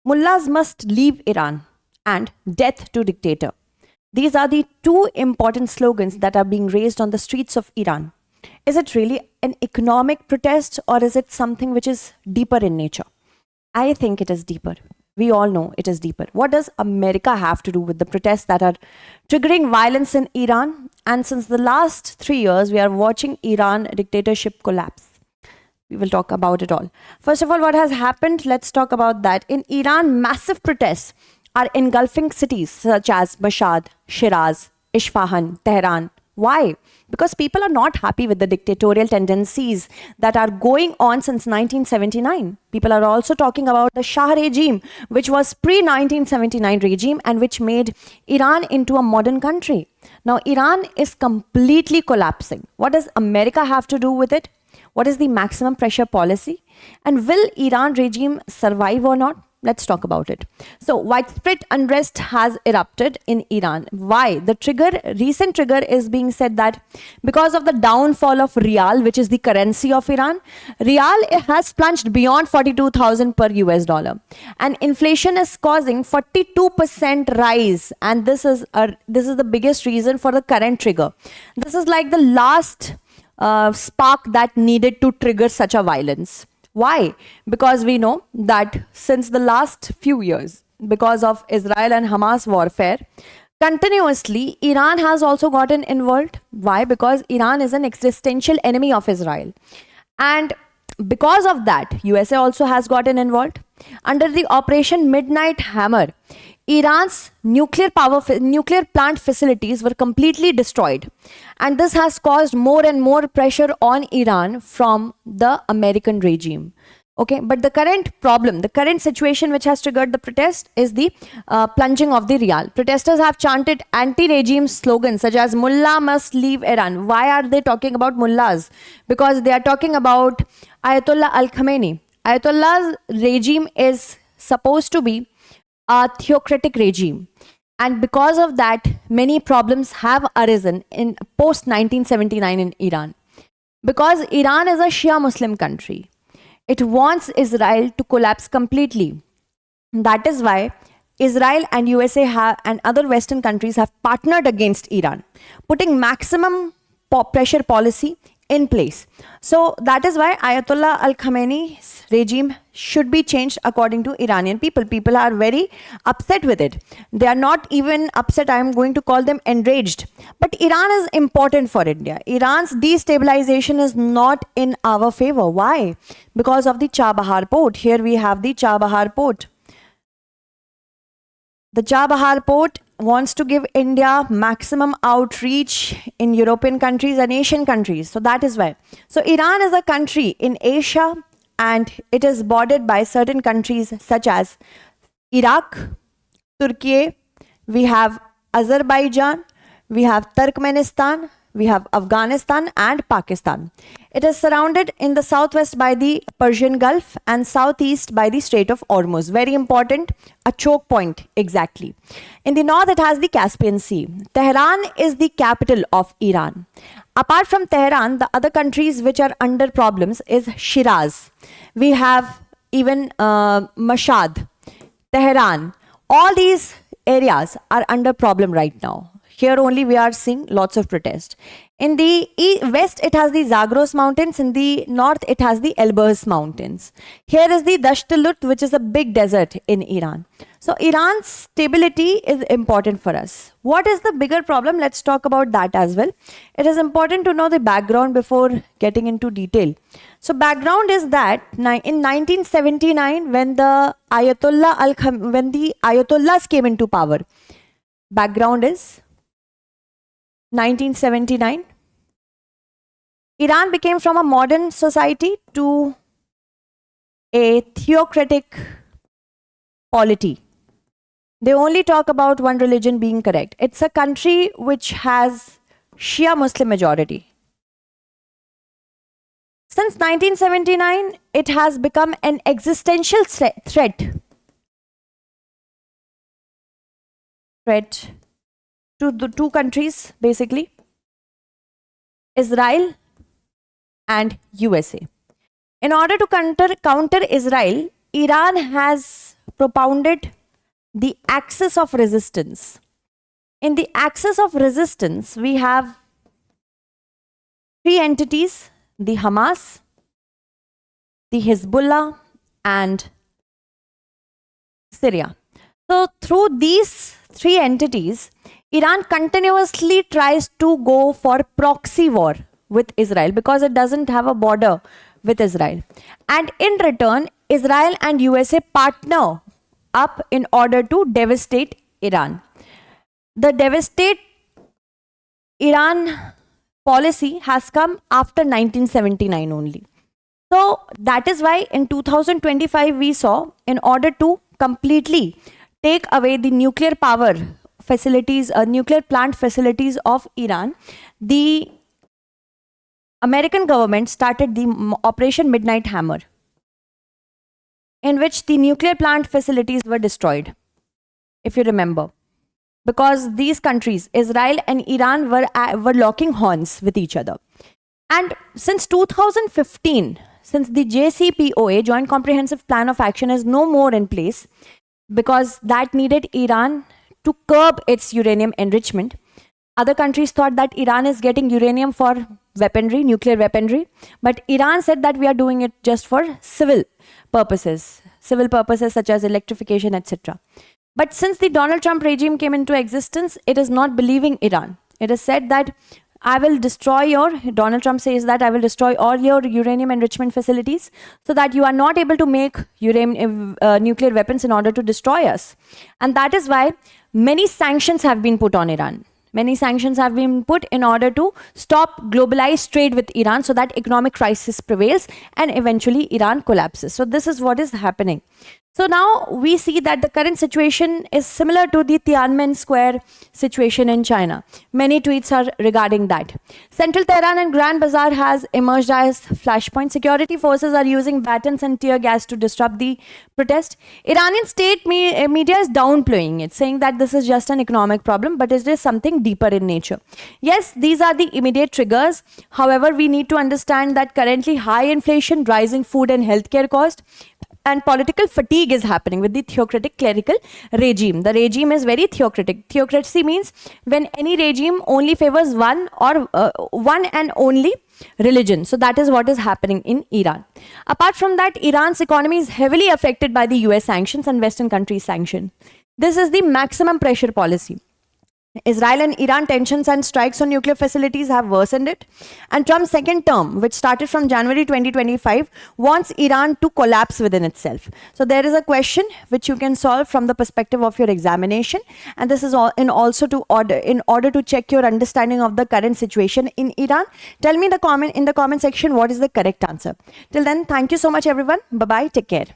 Mullahs must leave Iran, and death to dictator. These are the two important slogans that are being raised on the streets of Iran. Is it really an economic protest, or is it something which is deeper in nature? I think it is deeper. We all know it is deeper. What does America have to do with the protests that are triggering violence in Iran? And since the last 3 years, we are watching Iran dictatorship collapse. We will talk about it all. First of all, what has happened? Let's talk about that. In Iran, massive protests are engulfing cities such as Mashhad, Shiraz, Isfahan, Tehran. Why? Because people are not happy with the dictatorial tendencies that are going on since 1979. People are also talking about the Shah regime, which was pre-1979 regime and which made Iran into a modern country. Now, Iran is completely collapsing. What does America have to do with it? What is the maximum pressure policy? And will Iran regime survive or not? Let's talk about it. So, widespread unrest has erupted in Iran. Why? The recent trigger is being said that because of the downfall of Rial, which is the currency of Iran, Rial has plunged beyond 42,000 per US dollar. And inflation is causing 42% rise. And this is the biggest reason for the current trigger. This is like the last spark that needed to trigger such a violence. Why? Because we know that since the last few years, because of Israel and Hamas warfare, continuously Iran has also gotten involved. Why? Because Iran is an existential enemy of Israel. And because of that, USA also has gotten involved. Under the Operation Midnight Hammer, Iran's nuclear plant facilities were completely destroyed. And this has caused more and more pressure on Iran from the American regime. Okay, but the current situation which has triggered the protest is the plunging of the Rial. Protesters have chanted anti-regime slogans such as Mullah must leave Iran. Why are they talking about mullahs? Because they are talking about Ayatollah Al-Khamenei. Ayatollah's regime is supposed to be a theocratic regime. And because of that, many problems have arisen in post 1979 in Iran. Because Iran is a Shia Muslim country, it wants Israel to collapse completely. That is why Israel and USA and other Western countries have partnered against Iran, putting maximum pressure policy in place. So that is why Ayatollah Al-Khamenei's regime should be changed according to Iranian people. People are very upset with it. They are not even upset. I am going to call them enraged. But Iran is important for India. Iran's destabilization is not in our favor. Why? Because of the Chabahar port. Here we have the Chabahar port. The Chabahar port wants to give India maximum outreach in European countries and Asian countries. So that is why. So Iran is a country in Asia and it is bordered by certain countries such as Iraq, Turkey, we have Azerbaijan, we have Turkmenistan, we have Afghanistan and Pakistan. It is surrounded in the southwest by the Persian Gulf and southeast by the Strait of Hormuz. Very important, a choke point exactly. In the north, it has the Caspian Sea. Tehran is the capital of Iran. Apart from Tehran, the other countries which are under problems is Shiraz. We have even Mashhad, Tehran. All these areas are under problem right now. Here only we are seeing lots of protest. In the west, it has the Zagros mountains. In the north, it has the Elburz mountains. Here is the Dasht-e-Lut, which is a big desert in Iran. So Iran's stability is important for us. What is the bigger problem? Let's talk about that as well. It is important to know the background before getting into detail. So background is that in 1979, when the Ayatollahs came into power, background is 1979, Iran became from a modern society to a theocratic polity. They only talk about one religion being correct. It's a country which has Shia Muslim majority. Since 1979, it has become an existential threat to the two countries, basically, Israel and USA. In order to counter Israel, Iran has propounded the axis of resistance. In the axis of resistance, we have three entities: the Hamas, the Hezbollah, and Syria. So through these three entities, Iran continuously tries to go for proxy war with Israel because it doesn't have a border with Israel. And in return, Israel and USA partner up in order to devastate Iran. The devastate Iran policy has come after 1979 only. So that is why in 2025 we saw, in order to completely take away the nuclear power facilities, nuclear plant facilities of Iran, the American government started the Operation Midnight Hammer, in which the nuclear plant facilities were destroyed, if you remember. Because these countries, Israel and Iran, were locking horns with each other. And since 2015, since the JCPOA, Joint Comprehensive Plan of Action, is no more in place, because that needed Iran to curb its uranium enrichment. Other countries thought that Iran is getting uranium for weaponry, nuclear weaponry, but Iran said that we are doing it just for civil purposes such as electrification, etc. But since the Donald Trump regime came into existence, it is not believing Iran. It is said that Donald Trump says that I will destroy all your uranium enrichment facilities so that you are not able to make nuclear weapons in order to destroy us. And that is why many sanctions have been put on Iran. Many sanctions have been put in order to stop globalized trade with Iran so that economic crisis prevails and eventually Iran collapses. So this is what is happening. So now we see that the current situation is similar to the Tiananmen Square situation in China. Many tweets are regarding that. Central Tehran and Grand Bazaar has emerged as flashpoint. Security forces are using batons and tear gas to disrupt the protest. Iranian state media is downplaying it, saying that this is just an economic problem, but it is something deeper in nature. Yes, these are the immediate triggers. However, we need to understand that currently high inflation, rising food and healthcare cost, and political fatigue is happening with the theocratic clerical regime. The regime is very theocratic. Theocracy means when any regime only favors one and only religion. So that is what is happening in Iran. Apart from that, Iran's economy is heavily affected by the US sanctions and Western countries' sanctions. This is the maximum pressure policy. Israel and Iran tensions and strikes on nuclear facilities have worsened it. And Trump's second term, which started from January 2025, wants Iran to collapse within itself. So there is a question which you can solve from the perspective of your examination. And this is all in order to check your understanding of the current situation in Iran. Tell me in the comment section what is the correct answer. Till then, thank you so much everyone. Bye-bye. Take care.